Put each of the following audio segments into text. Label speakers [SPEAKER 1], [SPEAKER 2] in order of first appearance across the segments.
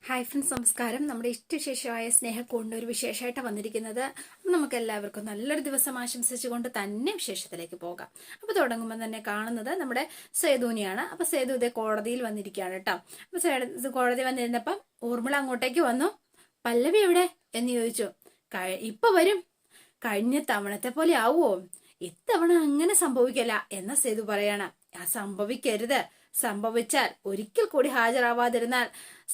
[SPEAKER 1] Hi friends, നമസ്കാരം. നമ്മുടെ ഇഷ്ടവിശേഷമായ സ്നേഹക്കൂടിൻ്റെ ഒരു വിശേഷമായിട്ടാണ് വന്നിരിക്കുന്നത്. നമുക്ക് എല്ലാവർക്കും നല്ലൊരു ദിവസം ആശംസിച്ചുകൊണ്ട് തന്നെ വിശേഷത്തിലേക്ക് പോകാം. അപ്പോൾ തുടങ്ങുമ്പോൾ തന്നെ കാണുന്നത് നമ്മുടെ സേതുവിനെയാണ്. അപ്പോൾ സേതു ഇതേ കോടതിയിൽ വന്നിരിക്കുകയാണ് കേട്ടോ. അപ്പോൾ കോടതി വന്നിരുന്നപ്പം ഊർമിള അങ്ങോട്ടേക്ക് വന്നു. പല്ലവി എവിടെ എന്ന് ചോദിച്ചു. ഇപ്പൊ വരും. കഴിഞ്ഞ തവണത്തെ പോലെ ആവുമോ? ഇത്തവണ അങ്ങനെ സംഭവിക്കല എന്ന സേതു പറയാണ്. സംഭവിക്കരുത്. സംഭവിച്ചാൽ ഒരിക്കൽ കൂടി ഹാജരാവാതിരുന്നാൽ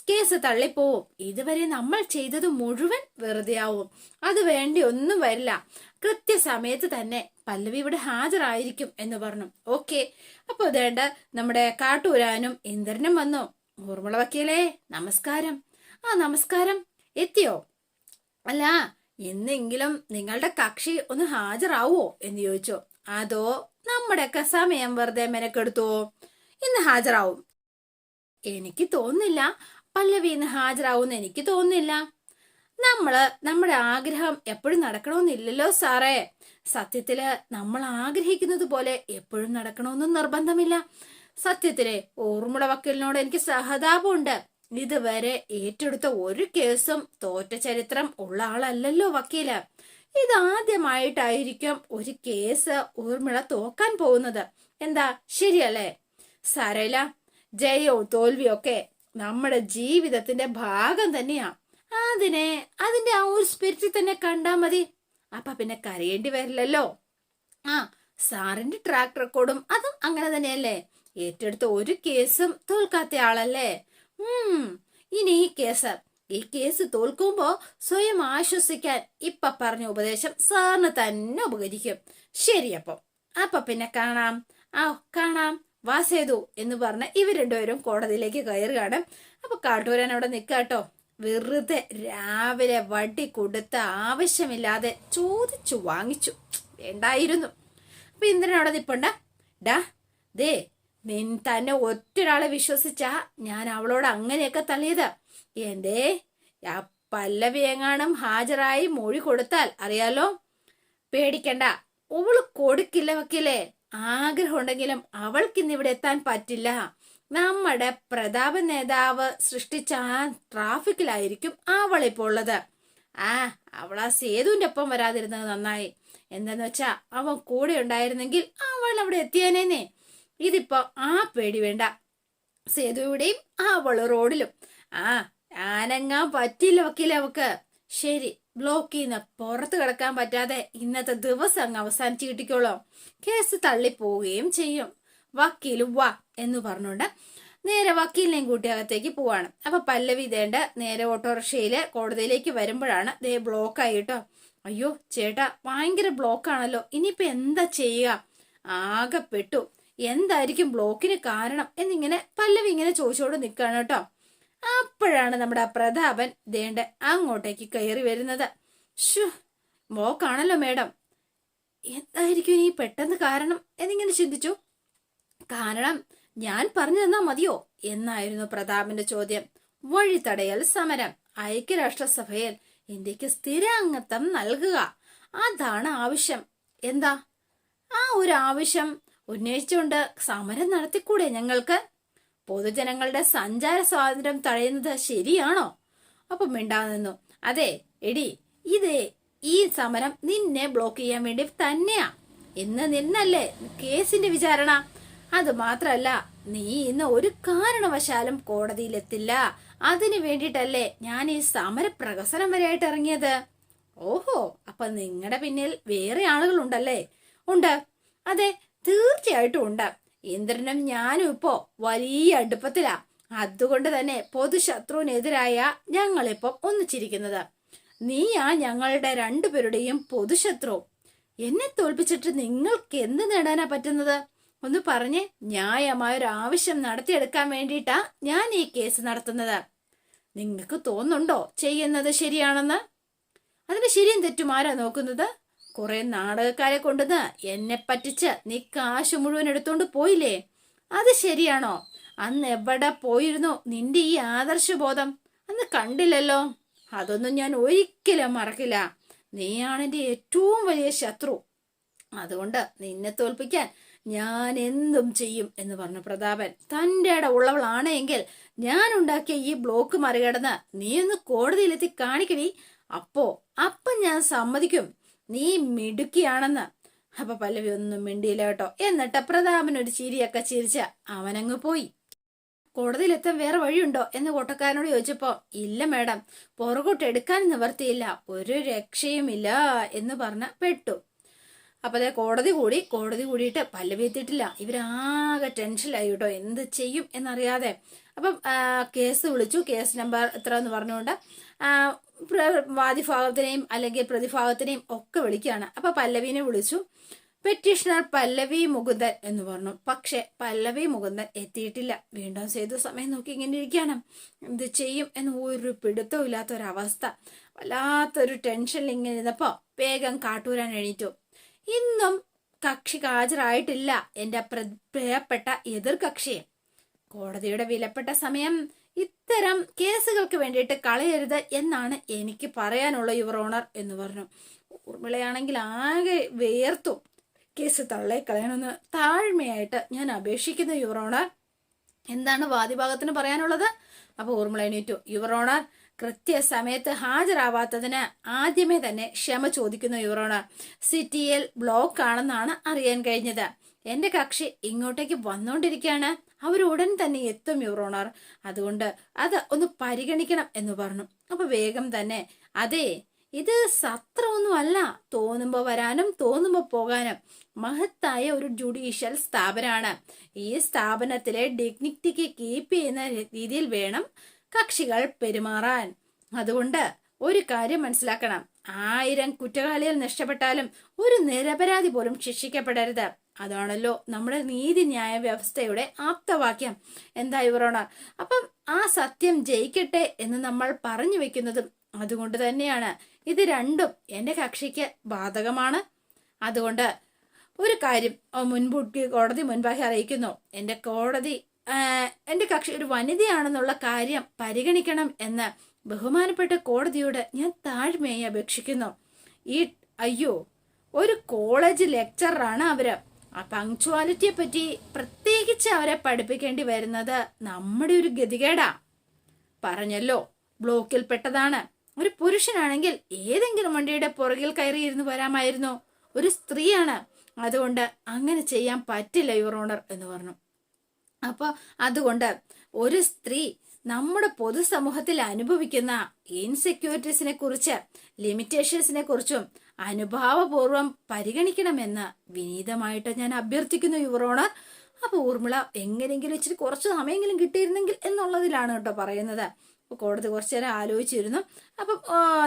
[SPEAKER 1] കേസ് തള്ളിപ്പോവും. ഇതുവരെ നമ്മൾ ചെയ്തത് മുഴുവൻ വെറുതെ ആവും. അത് വേണ്ടി ഒന്നും വരില്ല. കൃത്യസമയത്ത് തന്നെ പല്ലവി ഇവിടെ ഹാജരായിരിക്കും എന്ന് പറഞ്ഞു. ഓക്കെ, അപ്പൊ ഇതേണ്ട നമ്മുടെ കാട്ടൂരാനും ഇന്ദ്രനും വന്നു. ഊർമിള വക്കീലേ, നമസ്കാരം. നമസ്കാരം. എത്തിയോ? അല്ല, എന്നെങ്കിലും നിങ്ങളുടെ കക്ഷി ഒന്ന് ഹാജരാവോ എന്ന് ചോദിച്ചു. അതോ നമ്മുടെയൊക്കെ സമയം വെറുതെ മെനക്കെടുത്തുവോ? ഇന്ന് ഹാജരാവും. എനിക്ക് തോന്നുന്നില്ല പല്ലവി ഇന്ന് ഹാജരാവൂന്ന്. എനിക്ക് തോന്നുന്നില്ല. നമ്മുടെ ആഗ്രഹം എപ്പോഴും നടക്കണമെന്നില്ലല്ലോ സാറേ. സത്യത്തില് നമ്മൾ ആഗ്രഹിക്കുന്നത് പോലെ എപ്പോഴും നടക്കണമെന്നും നിർബന്ധമില്ല. സത്യത്തിലെ ഊർമിള വക്കീലിനോട് എനിക്ക് സഹതാപമുണ്ട്. ഇതുവരെ ഏറ്റെടുത്ത ഒരു കേസും തോറ്റ ചരിത്രം ഉള്ള ആളല്ലല്ലോ വക്കീല്. ഇതാദ്യമായിട്ടായിരിക്കും ഒരു കേസ് ഊർമിള തോക്കാൻ പോകുന്നത്. എന്താ, ശരിയല്ലേ? സാരമില്ല, ജയവും തോൽവിയും ഒക്കെ നമ്മുടെ ജീവിതത്തിന്റെ ഭാഗം തന്നെയാ. അതിന്റെ ആ ഒരു സ്പിരിറ്റിൽ തന്നെ കണ്ടാ മതി. അപ്പൊ പിന്നെ കരയേണ്ടി വരില്ലല്ലോ. സാറിന്റെ ട്രാക്ക് റെക്കോർഡും അതും അങ്ങനെ തന്നെയല്ലേ. ഏറ്റെടുത്ത ഒരു കേസും തോൽക്കാത്ത ആളല്ലേ. ഇനി ഈ കേസ് തോൽക്കുമ്പോ സ്വയം ആശ്വസിക്കാൻ ഇപ്പൊ പറഞ്ഞ ഉപദേശം സാറിന് തന്നെ ഉപകരിക്കും. ശരി, അപ്പൊ പിന്നെ കാണാം. കാണാം, വാസേതു എന്ന് പറഞ്ഞ ഇവർ രണ്ടുപേരും കോടതിയിലേക്ക് കയറുകയാണ്. അപ്പൊ കാട്ടൂരാൻ അവിടെ നിൽക്കാട്ടോ. വെറുതെ രാവിലെ വടി കൊടുത്ത ആവശ്യമില്ലാതെ ചോദിച്ചു വാങ്ങിച്ചു. വേണ്ടായിരുന്നു. അപ്പൊ ഇന്ദ്രൻ അവിടെ നിപ്പുണ്ട. ദേ, തന്നെ ഒറ്റൊരാളെ വിശ്വസിച്ചാ ഞാൻ അവളോട് അങ്ങനെയൊക്കെ തള്ളിയത്. എന്തേ, പല്ലവി എങ്ങാനും ഹാജരായി മൊഴി കൊടുത്താൽ അറിയാലോ. പേടിക്കണ്ട, അവള് കൊടുക്കില്ല വക്കീലേ. ആഗ്രഹം ഉണ്ടെങ്കിലും അവൾക്കിന്നിവിടെ എത്താൻ പറ്റില്ല. നമ്മുടെ പ്രതാപ നേതാവ് സൃഷ്ടിച്ച ആ ട്രാഫിക്കിലായിരിക്കും അവളിപ്പോ ഉള്ളത്. അവളാ സേതുവിന്റെ ഒപ്പം വരാതിരുന്നത് നന്നായി. എന്താന്ന് വെച്ചാ അവൻ കൂടെ ഉണ്ടായിരുന്നെങ്കിൽ അവൾ അവിടെ എത്തിയാനേന്നേ. ഇതിപ്പോ ആ പേടി വേണ്ട. സേതുവിടെയും അവള് റോഡിലും. ആനങ്ങാൻ പറ്റില്ല വക്കീല അവക്ക്. ശരി, ബ്ലോക്കിൽ നിന്ന് പുറത്ത് കിടക്കാൻ പറ്റാതെ ഇന്നത്തെ ദിവസം അങ്ങ് അവസാനിച്ച് കിട്ടിക്കോളോ. കേസ് തള്ളിപ്പോവുകയും ചെയ്യും. വക്കീലും വാ എന്ന് പറഞ്ഞോണ്ട് നേരെ വക്കീലിനെയും കൂട്ടി അകത്തേക്ക് പോവാണ്. അപ്പൊ പല്ലവി ഇതേണ്ട നേരെ ഓട്ടോറിക്ഷയില് കോടതിയിലേക്ക് വരുമ്പോഴാണ് ദേ ബ്ലോക്ക് ആയിട്ടോ. അയ്യോ ചേട്ടാ, ഭയങ്കര ബ്ലോക്കാണല്ലോ. ഇനിയിപ്പൊ എന്താ ചെയ്യുക? ആകെ പെട്ടു. എന്തായിരിക്കും ബ്ലോക്കിന് കാരണം എന്നിങ്ങനെ പല്ലവി ഇങ്ങനെ ചോദിച്ചോണ്ട് നിൽക്കാണ് കേട്ടോ. അപ്പോഴാണ് നമ്മുടെ പ്രതാപൻ ദേണ്ട അങ്ങോട്ടേക്ക് കയറി വരുന്നത്. ബ്ലോക്കാണല്ലോ മേഡം. എന്തായിരിക്കും ഇനി പെട്ടെന്ന് കാരണം എന്നിങ്ങനെ ചിന്തിച്ചു. കാരണം ഞാൻ പറഞ്ഞു തന്നാ മതിയോ എന്നായിരുന്നു പ്രതാപന്റെ ചോദ്യം. വഴിതടയൽ സമരം. ഐക്യരാഷ്ട്രസഭയിൽ ഇന്ത്യക്ക് സ്ഥിരാംഗത്വം നൽകുക, അതാണ് ആവശ്യം. എന്താ ആ ഒരു ആവശ്യം ഉന്നയിച്ചുകൊണ്ട് സമരം നടത്തിക്കൂടെ ഞങ്ങൾക്ക്? പൊതുജനങ്ങളുടെ സഞ്ചാര സ്വാതന്ത്ര്യം തടയുന്നത് ശരിയാണോ? അപ്പൊ മിണ്ടാതെ നിന്നു. അതെ എടി, ഈ സമരം നിന്നെ ബ്ലോക്ക് ചെയ്യാൻ വേണ്ടി തന്നെയാ. ഇന്ന് നിന്നല്ലേ കേസിന്റെ വിചാരണ. അത് മാത്രല്ല, നീ ഇന്ന് ഒരു കാരണവശാലും കോടതിയിലെത്തില്ല. അതിനു വേണ്ടിയിട്ടല്ലേ ഞാൻ ഈ സമര പ്രകസനം വരെയായിട്ട് ഇറങ്ങിയത്. ഓഹോ, അപ്പൊ നിങ്ങളുടെ പിന്നിൽ വേറെ ആളുകളുണ്ടല്ലേ? ഉണ്ട്. അതെ, തീർച്ചയായിട്ടും ഉണ്ട്. ഇന്ദ്രനും ഞാനും ഇപ്പോ വലിയ അടുപ്പത്തിലാ. അതുകൊണ്ട് തന്നെ പൊതുശത്രുവിനെതിരായ ഞങ്ങളിപ്പോ ഒന്നിച്ചിരിക്കുന്നത്. നീയാ ഞങ്ങളുടെ രണ്ടുപേരുടെയും പൊതുശത്രു. എന്നെ തോൽപ്പിച്ചിട്ട് നിങ്ങൾക്ക് എന്ത് നേടാനാ പറ്റുന്നത്? ഒന്ന് പറഞ്ഞേ. ന്യായമായൊരു ആവശ്യം നടത്തിയെടുക്കാൻ വേണ്ടിയിട്ടാ ഞാൻ ഈ കേസ് നടത്തുന്നത്. നിങ്ങൾക്ക് തോന്നുന്നുണ്ടോ ചെയ്യുന്നത് ശരിയാണെന്ന്? അതിന് ശരിയും തെറ്റും ആരാ നോക്കുന്നത്? കുറെ നാടകക്കാരെ കൊണ്ടുവന്ന് എന്നെ പറ്റിച്ച് നീ കാശ് മുഴുവൻ എടുത്തോണ്ട് പോയില്ലേ? അത് ശരിയാണോ? അന്ന് എവിടെ പോയിരുന്നു നിന്റെ ഈ ആദർശബോധം? അന്ന് കണ്ടില്ലല്ലോ. അതൊന്നും ഞാൻ ഒരിക്കലും മറക്കില്ല. നീയാണ് എന്റെ ഏറ്റവും വലിയ ശത്രു. അതുകൊണ്ട് നിന്നെ തോൽപ്പിക്കാൻ ഞാൻ എന്തും ചെയ്യും എന്ന് പറഞ്ഞു പ്രതാപൻ. തൻ്റെ ഉള്ളവളാണ് എങ്കിൽ ഞാൻ ഉണ്ടാക്കിയ ഈ ബ്ലോക്ക് മറികടന്ന് നീ ഒന്ന് കോടതിയിലെത്തി കാണിക്കടി. അപ്പം ഞാൻ സമ്മതിക്കും നീ മിടുക്കിയാണെന്ന്. അപ്പൊ പല്ലവി ഒന്നും മിണ്ടിയില്ല കേട്ടോ. എന്നിട്ട് പ്രതാപൻ ഒരു ചിരിയൊക്കെ ചിരിച്ച അവനങ്ങ് പോയി. കോടതിയിലെത്താൻ വേറെ വഴിയുണ്ടോ എന്ന് കോട്ടക്കാരനോട് ചോദിച്ചപ്പോ, ഇല്ല മേഡം, പുറകോട്ട് എടുക്കാൻ നിവർത്തിയില്ല, ഒരു രക്ഷയുമില്ല എന്ന് പറഞ്ഞ പെട്ടു. അപ്പൊ അതേ കോടതി കൂടിയിട്ട് പല്ലവി എത്തിയിട്ടില്ല. ഇവരാകെ ടെൻഷനിലായി കേട്ടോ, എന്ത് ചെയ്യും എന്നറിയാതെ. അപ്പം കേസ് വിളിച്ചു. കേസ് നമ്പർ എത്ര എന്ന് പറഞ്ഞുകൊണ്ട് വാദിഭാഗത്തിനെയും അല്ലെങ്കിൽ പ്രതിഭാഗത്തിനെയും ഒക്കെ വിളിക്കുകയാണ്. അപ്പൊ പല്ലവിനെ വിളിച്ചു. പെറ്റീഷണർ പല്ലവി മുകുന്ദൻ എന്ന് പറഞ്ഞു. പക്ഷെ പല്ലവി മുകുന്ദൻ എത്തിയിട്ടില്ല. വീണ്ടും സേതു സമയം നോക്കി ഇങ്ങനെ ഇരിക്കുകയാണ്. എന്ത് ചെയ്യും എന്ന് ഒരു പിടുത്തവും ഇല്ലാത്തൊരവസ്ഥ. വല്ലാത്തൊരു ടെൻഷനിൽ ഇങ്ങനെ ഇരുന്നപ്പോ വേഗം കാട്ടൂരാൻ എണീറ്റു. ഇന്നും കക്ഷി ഹാജരായിട്ടില്ല എന്റെ പ്രിയപ്പെട്ട എതിർ കക്ഷിയെ. കോടതിയുടെ വിലപ്പെട്ട സമയം ഇത്തരം കേസുകൾക്ക് വേണ്ടിയിട്ട് കളയരുത് എന്നാണ് എനിക്ക് പറയാനുള്ള യുവർ ഓണർ എന്ന് പറഞ്ഞു. ഊർമിളയാണെങ്കിൽ ആകെ വേർത്തു. കേസ് തള്ളേക്കളയണമെന്ന് താഴ്മയായിട്ട് ഞാൻ അപേക്ഷിക്കുന്നു യുവർ ഓണർ. എന്താണ് വാദിഭാഗത്തിന് പറയാനുള്ളത്? അപ്പൊ ഊർമിള എണീറ്റു. യുവർ ഓണർ, കൃത്യസമയത്ത് ഹാജരാവാത്തതിന് ആദ്യമേ തന്നെ ക്ഷമ ചോദിക്കുന്നു യുവർ ഓണർ. സിറ്റിയിൽ ബ്ലോക്ക് ആണെന്നാണ് അറിയാൻ കഴിഞ്ഞത്. എന്റെ കക്ഷി ഇങ്ങോട്ടേക്ക് വന്നോണ്ടിരിക്കുകയാണ്. അവരുടൻ തന്നെ എത്തും യുവർ ഓണർ. അതുകൊണ്ട് അത് ഒന്ന് പരിഗണിക്കണം എന്ന് പറഞ്ഞു. അപ്പൊ വേഗം തന്നെ, അതെ, ഇത് സത്രമൊന്നും അല്ല, തോന്നുമ്പോ വരാനും തോന്നുമ്പോ പോകാനും മഹത്തായ ഒരു ജുഡീഷ്യൽ സ്ഥാപനമാണ്. ഈ സ്ഥാപനത്തിലെ ഡിഗ്നിറ്റിക്ക് കീപ്പ് ചെയ്യുന്ന രീതിയിൽ വേണം കക്ഷികൾ പെരുമാറാൻ. അതുകൊണ്ട് ഒരു കാര്യം മനസ്സിലാക്കണം, 1000 കുറ്റവാളികൾ നഷ്ടപ്പെട്ടാലും ഒരു നിരപരാധി പോലും ശിക്ഷിക്കപ്പെടരുത്. അതാണല്ലോ നമ്മുടെ നീതിന്യായ വ്യവസ്ഥയുടെ ആപ്തവാക്യം. എന്താ യുവർ ഓണർ? അപ്പം ആ സത്യം ജയിക്കട്ടെ എന്ന് നമ്മൾ പറഞ്ഞു വെക്കുന്നതും അതുകൊണ്ട് തന്നെയാണ്. ഇത് രണ്ടും എന്റെ കക്ഷിക്ക് ബാധകമാണ്. അതുകൊണ്ട് ഒരു കാര്യം മുൻകൂട്ടി കോടതി മുൻപാകെ അറിയിക്കുന്നു. എന്റെ കക്ഷി ഒരു വനിതയാണെന്നുള്ള കാര്യം പരിഗണിക്കണം എന്ന് ബഹുമാനപ്പെട്ട കോടതിയോട് ഞാൻ താഴ്മയായി അപേക്ഷിക്കുന്നു. അയ്യോ, ഒരു കോളേജ് ലെക്ചറാണ് അവര്. ആ പങ്ക്ച്വാലിറ്റിയെ പറ്റി പ്രത്യേകിച്ച് അവരെ പഠിപ്പിക്കേണ്ടി വരുന്നത് നമ്മുടെ ഒരു ഗതികേടാ. പറഞ്ഞല്ലോ, ബ്ലോക്കിൽ പെട്ടതാണ്. ഒരു പുരുഷനാണെങ്കിൽ ഏതെങ്കിലും വണ്ടിയുടെ പുറകിൽ കയറിയിരുന്ന് വരാമായിരുന്നു. ഒരു സ്ത്രീയാണ്, അതുകൊണ്ട് അങ്ങനെ ചെയ്യാൻ പറ്റില്ല യുവർ ഓണർ എന്ന് പറഞ്ഞു. അപ്പൊ അതുകൊണ്ട് ഒരു സ്ത്രീ നമ്മുടെ പൊതുസമൂഹത്തിൽ അനുഭവിക്കുന്ന ഇൻസെക്യൂരിറ്റീസിനെ കുറിച്ച്, ലിമിറ്റേഷൻസിനെ കുറിച്ചും അനുഭാവപൂർവം പരിഗണിക്കണമെന്ന് വിനീതമായിട്ട് ഞാൻ അഭ്യർത്ഥിക്കുന്നു യുവർ ഓണർ. അപ്പൊ ഊർമിള എങ്ങനെയെങ്കിലും ഇച്ചിരി കുറച്ച് സമയമെങ്കിലും കിട്ടിയിരുന്നെങ്കിൽ എന്നുള്ളതിലാണ് കേട്ടോ പറയുന്നത്. അപ്പൊ കോടതി കുറച്ചു നേരം ആലോചിച്ചിരുന്നു. അപ്പം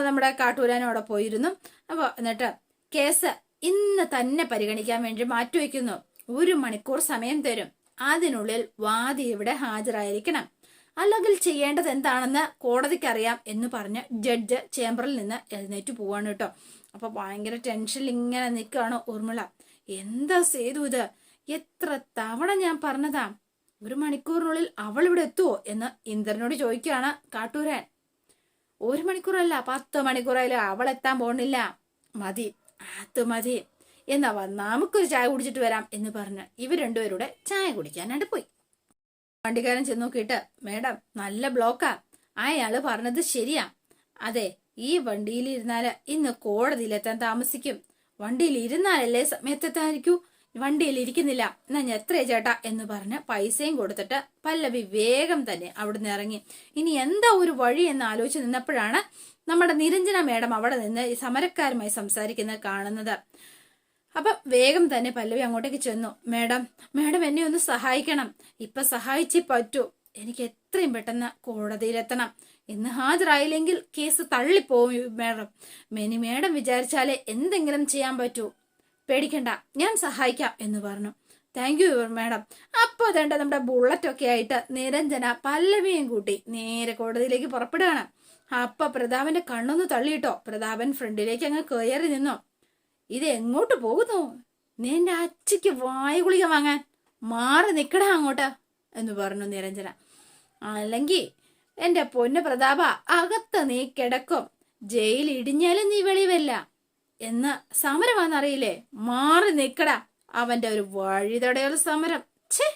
[SPEAKER 1] നമ്മുടെ കാട്ടൂരാനും അവിടെ പോയിരുന്നു. അപ്പൊ എന്നിട്ട് കേസ് ഇന്ന് തന്നെ പരിഗണിക്കാൻ വേണ്ടി മാറ്റിവെക്കുന്നു. 1 മണിക്കൂർ സമയം തരും. അതിനുള്ളിൽ വാദി ഇവിടെ ഹാജരായിരിക്കണം. അല്ലെങ്കിൽ ചെയ്യേണ്ടത് എന്താണെന്ന് കോടതിക്കറിയാം എന്ന് പറഞ്ഞ് ജഡ്ജ് ചേംബറിൽ നിന്ന് എഴുന്നേറ്റ് പോവാണ് കേട്ടോ. അപ്പൊ ഭയങ്കര ടെൻഷനിൽ ഇങ്ങനെ നിൽക്കുകയാണ് ഊർമിള. എന്താ സേതു ഇത്? എത്ര തവണ ഞാൻ പറഞ്ഞതാ 1 മണിക്കൂറിനുള്ളിൽ അവൾ ഇവിടെ എത്തുവോ എന്ന് ഇന്ദ്രനോട് ചോദിക്കുകയാണ് കാട്ടൂരാൻ. 1 മണിക്കൂറല്ല, 10 മണിക്കൂറായാലും അവൾ എത്താൻ പോണില്ല. മതി, അത് മതി. എന്നാ നമുക്കൊരു ചായ കുടിച്ചിട്ട് വരാം എന്ന് പറഞ്ഞ് ഇവർ രണ്ടുപേരുടെ ചായ കുടിക്കാനായിട്ട് പോയി. വണ്ടിക്കാരൻ ചെന്ന് നോക്കിയിട്ട്, മേഡം, നല്ല ബ്ലോക്കാ. അയാള് പറഞ്ഞത് ശരിയാ. അതെ, ഈ വണ്ടിയിൽ ഇരുന്നാല് ഇന്ന് കോടതിയിലെത്താൻ താമസിക്കും. വണ്ടിയിൽ ഇരുന്നാലല്ലേ സമയത്തെത്താനിരിക്കൂ. വണ്ടിയിൽ ഇരിക്കുന്നില്ല. എന്നാ ഞാൻ എത്രയാ ചേട്ടാ എന്ന് പറഞ്ഞ് പൈസയും കൊടുത്തിട്ട് പല്ലവി വേഗം തന്നെ അവിടുന്ന് ഇറങ്ങി. ഇനി എന്താ ഒരു വഴി എന്ന് ആലോചിച്ച് നിന്നപ്പോഴാണ് നമ്മുടെ നിരഞ്ജന മേഡം അവിടെ നിന്ന് ഈ സമരക്കാരുമായി സംസാരിക്കുന്നത് കാണുന്നത്. അപ്പം വേഗം തന്നെ പല്ലവി അങ്ങോട്ടേക്ക് ചെന്നു. മേഡം എന്നെ ഒന്ന് സഹായിക്കണം. ഇപ്പൊ സഹായിച്ചേ പറ്റൂ. എനിക്ക് എത്രയും പെട്ടെന്ന് കോടതിയിലെത്തണം. ഇന്ന് ഹാജരായില്ലെങ്കിൽ കേസ് തള്ളിപ്പോവും മേഡം. മേഡം വിചാരിച്ചാലേ എന്തെങ്കിലും ചെയ്യാൻ പറ്റൂ. പേടിക്കണ്ട, ഞാൻ സഹായിക്കാം എന്ന് പറഞ്ഞു. Thank you madam. അപ്പൊ അതേണ്ട നമ്മുടെ ബുള്ളറ്റൊക്കെ ആയിട്ട് നിരഞ്ജന പല്ലവിയും കൂട്ടി നേരെ കോടതിയിലേക്ക് പുറപ്പെടുകയാണ്. അപ്പൊ പ്രതാപന്റെ കണ്ണൊന്ന് തള്ളിയിട്ടോ. പ്രതാപൻ ഫ്രണ്ടിലേക്ക് അങ്ങ് കയറി നിന്നു. ഇത് എങ്ങോട്ട് പോകുന്നു? നീ എന്റെ അച്ഛക്ക് വായുഗുളിക വാങ്ങാൻ മാറി നിക്കടാ അങ്ങോട്ട് എന്ന് പറഞ്ഞു നിരഞ്ജന. അല്ലെങ്കിൽ എന്റെ പൊന്നു പ്രതാപ, അകത്ത് നീ കിടക്കും. ജയിൽ ഇടിഞ്ഞാലും നീ വെളിവല്ല എന്ന് സമരമാണെന്നറിയില്ലേ? മാറി നിക്കടാ അവന്റെ ഒരു വഴിതടയൽ സമരം. ഛേ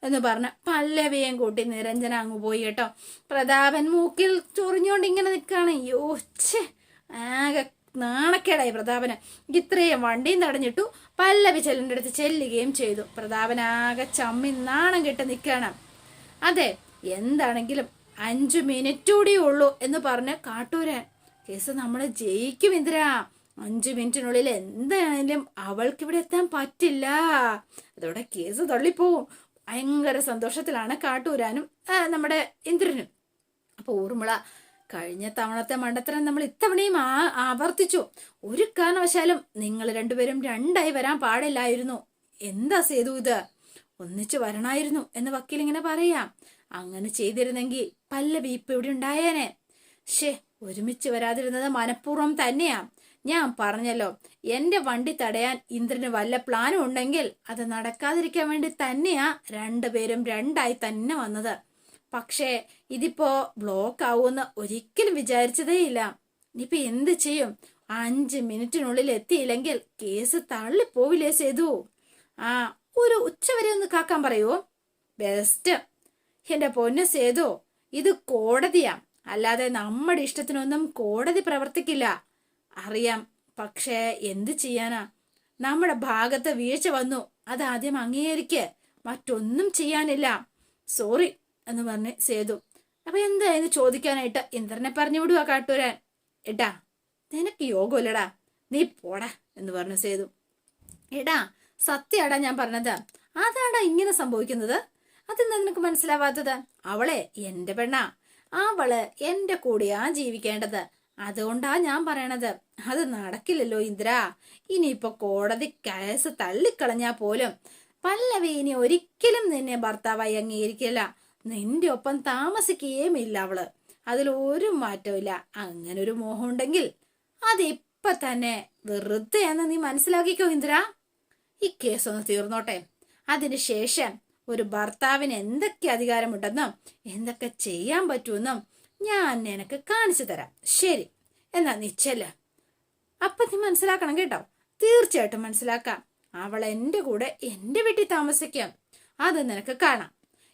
[SPEAKER 1] എന്ന് പറഞ്ഞ പല്ലവിയും കൂട്ടി നിരഞ്ജന അങ്ങ് പോയി കേട്ടോ. പ്രതാപൻ മൂക്കിൽ ചൊറിഞ്ഞോണ്ട് ഇങ്ങനെ നിൽക്കുകയാണ്. യോ ഛേ, ആകെ നാണക്കേടായി പ്രതാപന്. ഇത്രയും വണ്ടിയും തടഞ്ഞിട്ടു. പല്ലവി ചെല്ലിൻ്റെ അടുത്ത് ചെല്ലുകയും ചെയ്തു. പ്രതാപൻ ആകെ ചമ്മി നാണം കെട്ട് നിൽക്കണം. അതെ, എന്താണെങ്കിലും 5 മിനിറ്റ് കൂടി ഉള്ളൂ എന്ന് പറഞ്ഞ് കാട്ടൂരാൻ. കേസ് നമ്മൾ ജയിക്കും ഇന്ദ്ര. 5 മിനിറ്റിനുള്ളിൽ എന്തായാലും അവൾക്ക് ഇവിടെ എത്താൻ പറ്റില്ല. അതോടെ കേസ് തള്ളിപ്പോവും. ഭയങ്കര സന്തോഷത്തിലാണ് കാട്ടൂരാനും നമ്മുടെ ഇന്ദ്രനും. അപ്പൊ ഊർമിള, കഴിഞ്ഞ തവണത്തെ മണ്ടത്തരം നമ്മൾ ഇത്തവണയും ആവർത്തിച്ചു. ഒരു കാരണവശാലും നിങ്ങൾ രണ്ടുപേരും രണ്ടായി വരാൻ പാടില്ലായിരുന്നു. എന്താ സേതു ഇത്? ഒന്നിച്ചു വരണായിരുന്നു എന്ന് വക്കീൽ ഇങ്ങനെ പറയാം. അങ്ങനെ ചെയ്തിരുന്നെങ്കിൽ പല്ലവി ഇപ്പൊ ഇവിടെ ഉണ്ടായേനെ. ഒരുമിച്ച് വരാതിരുന്നത് മനഃപൂർവ്വം തന്നെയാ. ഞാൻ പറഞ്ഞല്ലോ, എന്റെ വണ്ടി തടയാൻ ഇന്ദ്രന് വല്ല പ്ലാനും ഉണ്ടെങ്കിൽ അത് നടക്കാതിരിക്കാൻ വേണ്ടി തന്നെയാ രണ്ടുപേരും രണ്ടായി തന്നെ വന്നത്. പക്ഷേ ഇതിപ്പോ ബ്ലോക്ക് ആവുമെന്ന് ഒരിക്കലും വിചാരിച്ചതേയില്ല. ഇനിയിപ്പൊ എന്ത് ചെയ്യും? 5 മിനിറ്റിനുള്ളിൽ എത്തിയില്ലെങ്കിൽ കേസ് തള്ളിപ്പോവില്ലേ സേതു? ഒരു ഉച്ചവരെ ഒന്ന് കാക്കാൻ പറയുവോ? ബെസ്റ്റ്. എന്റെ പൊന്നു സേതു, ഇത് കോടതിയാ, അല്ലാതെ നമ്മുടെ ഇഷ്ടത്തിനൊന്നും കോടതി പ്രവർത്തിക്കില്ല. അറിയാം, പക്ഷേ എന്ത് ചെയ്യാനാ? നമ്മുടെ ഭാഗത്ത് വീഴ്ച വന്നു, അത് ആദ്യം അംഗീകരിക്ക്. മറ്റൊന്നും ചെയ്യാനില്ല. സോറി എന്ന് പറഞ്ഞ് സേതു. അപ്പൊ എന്തായെന്ന് ചോദിക്കാനായിട്ട് ഇന്ദ്രനെ പറഞ്ഞു വിടുക കാട്ടൂരാൻ. എടാ, നിനക്ക് യോഗമില്ലടാ, നീ പോടാ എന്ന് പറഞ്ഞു സേതു. എടാ, സത്യാടാ ഞാൻ പറഞ്ഞത്. അതാടാ ഇങ്ങനെ സംഭവിക്കുന്നത്. അതെന്താ നിനക്ക് മനസ്സിലാവാത്തത്? അവളെ എന്റെ പെണ്ണാ, അവള് എന്റെ കൂടെയാ ജീവിക്കേണ്ടത്. അതുകൊണ്ടാ ഞാൻ പറയണത്. അത് നടക്കില്ലല്ലോ ഇന്ദ്ര. ഇനിയിപ്പൊ കോടതി കേസ് തള്ളിക്കളഞ്ഞാ പോലും പല്ലവി ഇനി ഒരിക്കലും നിന്നെ ഭർത്താവായി അംഗീകരിക്കില്ല. നിന്റെ ഒപ്പം താമസിക്കുകയുമില്ല അവള്. അതിലൊരു മാറ്റമില്ല. അങ്ങനെ ഒരു മോഹം ഉണ്ടെങ്കിൽ അതിപ്പൊ തന്നെ വെറുതെയാന്ന് നീ മനസ്സിലാക്കിക്കോ ഇന്ദ്ര. ഈ കേസൊന്ന് തീർന്നോട്ടെ. അതിനുശേഷം ഒരു ഭർത്താവിന് എന്തൊക്കെ അധികാരമുണ്ടെന്നും എന്തൊക്കെ ചെയ്യാൻ പറ്റുമെന്നും ഞാൻ നിനക്ക് കാണിച്ചു തരാം. ശരി, എന്നാ നിശ്ചല്ല. അപ്പൊ നീ മനസ്സിലാക്കണം കേട്ടോ. തീർച്ചയായിട്ടും മനസ്സിലാക്കാം. അവൾ എന്റെ കൂടെ എന്റെ വീട്ടിൽ താമസിക്കാം. അത് നിനക്ക് കാണാം.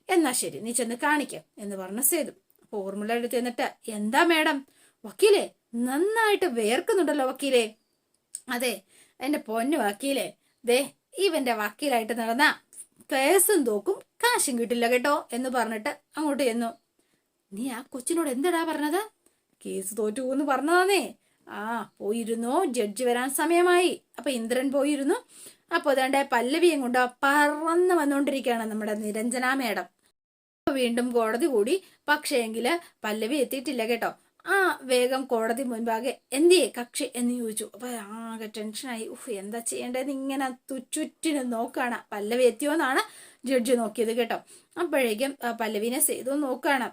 [SPEAKER 1] എന്നാ ശരി, നീ ചെന്ന് കാണിക്കാം എന്ന് പറഞ്ഞ സേതു. അപ്പൊ ഊർമിള അടുത്ത് എന്നിട്ട്, എന്താ മേഡം? വക്കീലെ, നന്നായിട്ട് വേർക്കുന്നുണ്ടല്ലോ വക്കീലെ. അതെ എന്റെ പൊന്നു വക്കീലെ, ദേ ഇവന്റെ വക്കീലായിട്ട് നടന്ന കേസും തോക്കും കാശും കിട്ടില്ല കേട്ടോ എന്ന് പറഞ്ഞിട്ട് അങ്ങോട്ട് ചെന്നു. നീ ആ കൊച്ചിനോട് എന്താടാ പറഞ്ഞത്? കേസ് തോറ്റു എന്ന് പറഞ്ഞതാന്നേ. പോയിരുന്നു. ജഡ്ജി വരാൻ സമയമായി. അപ്പൊ ഇന്ദ്രൻ പോയിരുന്നു. അപ്പൊ അതേണ്ട പല്ലവിയും കൊണ്ട് പറന്ന് വന്നുകൊണ്ടിരിക്കുകയാണ് നമ്മുടെ നിരഞ്ജന മേഡം. വീണ്ടും കോടതി കൂടി. പക്ഷേ എങ്കില് പല്ലവി എത്തിയിട്ടില്ല കേട്ടോ. വേഗം കോടതി മുൻപാകെ എന്തിയേ കക്ഷി എന്ന് ചോദിച്ചു. അപ്പൊ ആകെ ടെൻഷനായി. എന്താ ചെയ്യേണ്ടതെന്ന് ഇങ്ങനെ ചുറ്റിനും നോക്കാണ്. പല്ലവി എത്തിയോന്നാണ് ജഡ്ജി നോക്കിയത് കേട്ടോ. അപ്പോഴേക്കും പല്ലവിനെ സേതു നോക്കാണ്.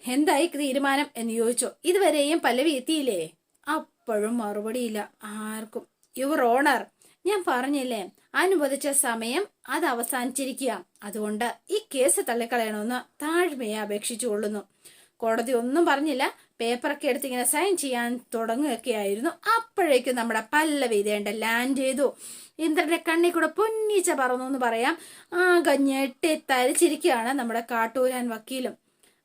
[SPEAKER 1] എന്തായി തീരുമാനം എന്ന് ചോദിച്ചു. ഇതുവരെയും പല്ലവി എത്തിയില്ലേ? അപ്പോഴും മറുപടിയില്ല ആർക്കും. യുവർ ഓണർ, ഞാൻ പറഞ്ഞില്ലേ, അനുവദിച്ച സമയം അത് അവസാനിച്ചിരിക്കുക. അതുകൊണ്ട് ഈ കേസ് തള്ളിക്കളയണമെന്ന് താഴ്മയെ അപേക്ഷിച്ചു കൊള്ളുന്നു. കോടതി ഒന്നും പറഞ്ഞില്ല. പേപ്പറൊക്കെ എടുത്ത് ഇങ്ങനെ സൈൻ ചെയ്യാൻ തുടങ്ങുകയൊക്കെയായിരുന്നു. അപ്പോഴേക്കും നമ്മുടെ പല്ലവി ഇതേണ്ട ലാൻഡ് ചെയ്തു. ഇന്ദ്രന്റെ കണ്ണി കൂടെ പൊന്നീച്ച പറന്നു എന്ന് പറയാം. ഞെട്ടി തരിച്ചിരിക്കുകയാണ് നമ്മുടെ കാട്ടൂരാൻ വക്കീലും.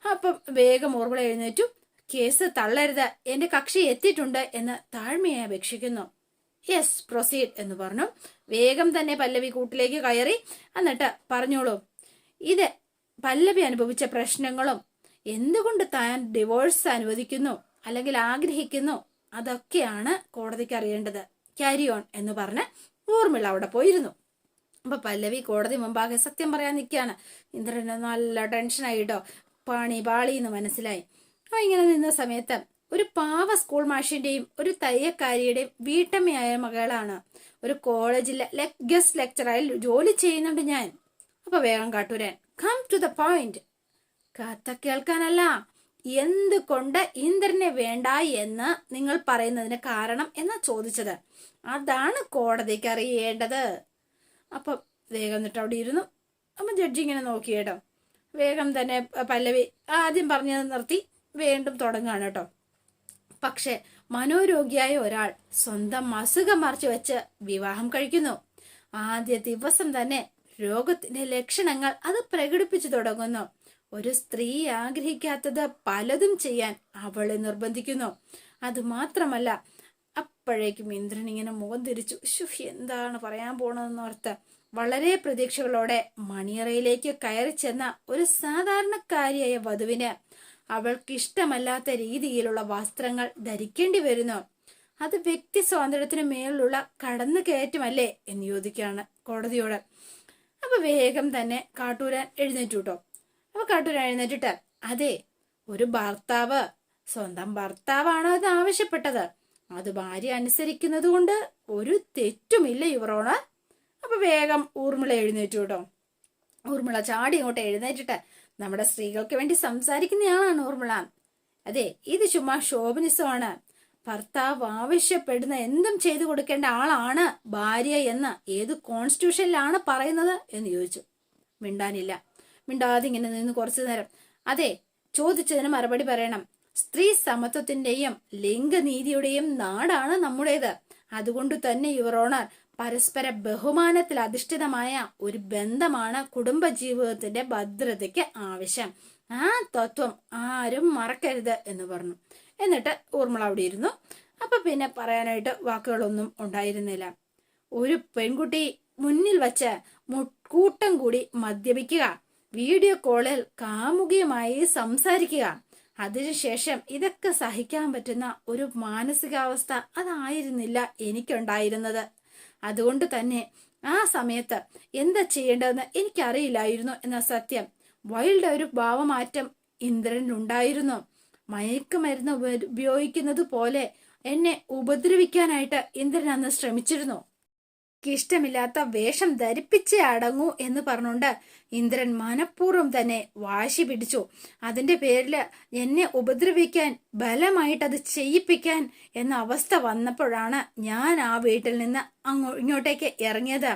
[SPEAKER 1] അപ്പം വേഗം ഊർമിള എഴുന്നേറ്റു. കേസ് തള്ളരുത്, എന്റെ കക്ഷി എത്തിയിട്ടുണ്ട് എന്ന് താഴ്മയെ അപേക്ഷിക്കുന്നു. യെസ്, പ്രൊസീഡ് എന്ന് പറഞ്ഞു. വേഗം തന്നെ പല്ലവി കൂട്ടിലേക്ക് കയറി. എന്നിട്ട് പറഞ്ഞോളൂ, ഇത് പല്ലവി അനുഭവിച്ച പ്രശ്നങ്ങളും എന്തുകൊണ്ട് താൻ ഡിവോഴ്സ് അനുവദിക്കുന്നു അല്ലെങ്കിൽ ആഗ്രഹിക്കുന്നു അതൊക്കെയാണ് കോടതിക്ക് അറിയേണ്ടത്. ക്യാരി ഓൺ എന്ന് പറഞ്ഞ് ഊർമിള അവിടെ പോയിരുന്നു. അപ്പൊ പല്ലവി കോടതി മുമ്പാകെ സത്യം പറയാൻ നിൽക്കുകയാണ്. ഇന്ദ്രന് നല്ല ടെൻഷനായിട്ടോ. പാളി എന്ന് മനസ്സിലായി. അപ്പൊ ഇങ്ങനെ നിന്ന സമയത്ത് ഒരു പാവ സ്കൂൾ മാഷിന്റെയും ഒരു തയ്യക്കാരിയുടെയും വീട്ടമ്മയായ മകളാണ്. ഒരു കോളേജിലെ ഗസ്റ്റ് ലെക്ചറായി ജോലി ചെയ്യുന്നുണ്ട് ഞാൻ. അപ്പൊ വേഗം കാട്ടൂരാൻ, കം ടു ദ പോയിന്റ്. കഥ കേൾക്കാനല്ല, എന്തുകൊണ്ട് ഇന്ദ്രനെ വേണ്ട എന്ന് നിങ്ങൾ പറയുന്നതിന് കാരണം എന്നാ ചോദിച്ചത്. അതാണ് കോടതിക്ക് അറിയേണ്ടത്. അപ്പൊ വേഗം എന്നിട്ട് അവിടെ ഇരുന്നു. അപ്പൊ ജഡ്ജി ഇങ്ങനെ നോക്കി കേട്ടോ. വേഗം തന്നെ പല്ലവി ആദ്യം പറഞ്ഞത് നിർത്തി വീണ്ടും തുടങ്ങുകയാണ് കേട്ടോ. പക്ഷെ മനോരോഗിയായ ഒരാൾ സ്വന്തം അസുഖം മറച്ചു വെച്ച് വിവാഹം കഴിക്കുന്നു. ആദ്യ ദിവസം തന്നെ രോഗത്തിന്റെ ലക്ഷണങ്ങൾ അത് പ്രകടിപ്പിച്ചു തുടങ്ങുന്നു. ഒരു സ്ത്രീ ആഗ്രഹിക്കാത്തത് പലതും ചെയ്യാൻ അവളെ നിർബന്ധിക്കുന്നു. അതുമാത്രമല്ല, അപ്പോഴേക്കും ഇന്ദ്രൻ ഇങ്ങനെ മുഖം തിരിച്ചു. എന്താണ് പറയാൻ പോണതെന്ന് ഓർത്ത് വളരെ പ്രതീക്ഷകളോടെ മണിയറയിലേക്ക് കയറി ചെന്ന ഒരു സാധാരണക്കാരിയായ വധുവിന് അവൾക്കിഷ്ടമല്ലാത്ത രീതിയിലുള്ള വസ്ത്രങ്ങൾ ധരിക്കേണ്ടി വരുന്നു. അത് വ്യക്തി സ്വാതന്ത്ര്യത്തിന് മേലുള്ള കടന്നു കയറ്റമല്ലേ എന്ന് ചോദിക്കുകയാണ് കോടതിയോട്. അപ്പൊ വേഗം തന്നെ കാട്ടൂരാൻ എഴുന്നേറ്റു കേട്ടോ. അപ്പൊ കാട്ടൂരാൻ എഴുന്നേറ്റിട്ട്, അതെ, ഒരു ഭർത്താവ് സ്വന്തം ഭർത്താവാണോ അത് ആവശ്യപ്പെട്ടത്, അത് ഭാര്യ അനുസരിക്കുന്നത് കൊണ്ട് ഒരു തെറ്റുമില്ല യുവറോണ്. അപ്പൊ വേഗം ഊർമിള എഴുന്നേറ്റു കേട്ടോ. ഊർമിള ചാടി ഇങ്ങോട്ട് എഴുന്നേറ്റിട്ട്, നമ്മുടെ സ്ത്രീകൾക്ക് വേണ്ടി സംസാരിക്കുന്നയാളാണ് ഊർമിള. അതെ, ഇത് ചുമ്മാ ഷോഭിനിസമാണ്. ഭർത്താവ് ആവശ്യപ്പെടുന്ന എന്തും ചെയ്തു കൊടുക്കേണ്ട ആളാണ് ഭാര്യ എന്ന് ഏത് കോൺസ്റ്റിറ്റ്യൂഷനിലാണ് പറയുന്നത് എന്ന് ചോദിച്ചു. മിണ്ടാനില്ല. മിണ്ടാതെ ഇങ്ങനെ നിന്ന് കുറച്ചു നേരം. അതെ, ചോദിച്ചതിന് മറുപടി പറയണം. സ്ത്രീ സമത്വത്തിന്റെയും ലിംഗനീതിയുടെയും നാടാണ് നമ്മുടേത്. അതുകൊണ്ട് തന്നെ യുവർ ഓണർ, പരസ്പര ബഹുമാനത്തിൽ അധിഷ്ഠിതമായ ഒരു ബന്ധമാണ് കുടുംബജീവിതത്തിന്റെ ഭദ്രതയ്ക്ക് ആവശ്യം. ആ തത്വം ആരും മറക്കരുത് എന്ന് പറഞ്ഞു. എന്നിട്ട് ഊർമിള അവിടെ ഇരുന്നു. അപ്പൊ പിന്നെ പറയാനായിട്ട് വാക്കുകളൊന്നും ഉണ്ടായിരുന്നില്ല. ഒരു പെൺകുട്ടി മുന്നിൽ വച്ച് കൂട്ടം കൂടി മദ്യപിക്കുക, വീഡിയോ കോളിൽ കാമുകിയുമായി സംസാരിക്കുക, അതിനുശേഷം ഇതൊക്കെ സഹിക്കാൻ പറ്റുന്ന ഒരു മാനസികാവസ്ഥ അതായിരുന്നില്ല എനിക്കുണ്ടായിരുന്നത്. അതുകൊണ്ട് തന്നെ ആ സമയത്ത് എന്താ ചെയ്യേണ്ടതെന്ന് എനിക്കറിയില്ലായിരുന്നു എന്ന സത്യം. വൈൽഡ് ഒരു ഭാവമാറ്റം ഇന്ദ്രനുണ്ടായിരുന്നു. മയക്കുമരുന്ന് ഉപയോഗിക്കുന്നത് പോലെ എന്നെ ഉപദ്രവിക്കാനായിട്ട് ഇന്ദ്രൻ അന്ന് ശ്രമിച്ചിരുന്നു. ഇഷ്ടമില്ലാത്ത വേഷം ധരിപ്പിച്ചേ അടങ്ങൂ എന്ന് പറഞ്ഞുകൊണ്ട് ഇന്ദ്രൻ മനഃപൂർവ്വം തന്നെ വാശി പിടിച്ചു. അതിന്റെ പേരില് എന്നെ ഉപദ്രവിക്കാൻ, ബലമായിട്ട് അത് ചെയ്യിപ്പിക്കാൻ എന്ന അവസ്ഥ വന്നപ്പോഴാണ് ഞാൻ ആ വീട്ടിൽ നിന്ന് ഇങ്ങോട്ടേക്ക് ഇറങ്ങിയത്.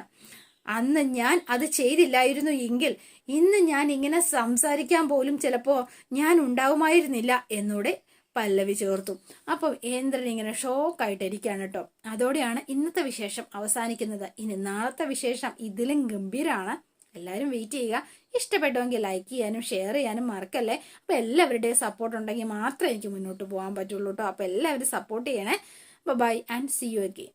[SPEAKER 1] അന്ന് ഞാൻ അത് ചെയ്തില്ലായിരുന്നു എങ്കിൽ ഇന്ന് ഞാൻ ഇങ്ങനെ സംസാരിക്കാൻ പോലും ചിലപ്പോ ഞാൻ ഉണ്ടാവുമായിരുന്നില്ല എന്നൂടെ പല്ലവി ചേർത്തു. അപ്പം ഇന്ദ്രൻ ഇങ്ങനെ ഷോക്കായിട്ടിരിക്കുകയാണ് കേട്ടോ. അതോടെയാണ് ഇന്നത്തെ വിശേഷം അവസാനിക്കുന്നത്. ഇനി നാളത്തെ വിശേഷം ഇതിലും ഗംഭീരമാണ്. എല്ലാവരും വെയിറ്റ് ചെയ്യുക. ഇഷ്ടപ്പെട്ടുവെങ്കിൽ ലൈക്ക് ചെയ്യാനും ഷെയർ ചെയ്യാനും മറക്കല്ലേ. അപ്പൊ എല്ലാവരുടെയും സപ്പോർട്ട് ഉണ്ടെങ്കിൽ മാത്രമേ എനിക്ക് മുന്നോട്ട് പോകാൻ പറ്റുള്ളൂ കേട്ടോ. അപ്പൊ എല്ലാവരും സപ്പോർട്ട് ചെയ്യണേ. Bye and see you again.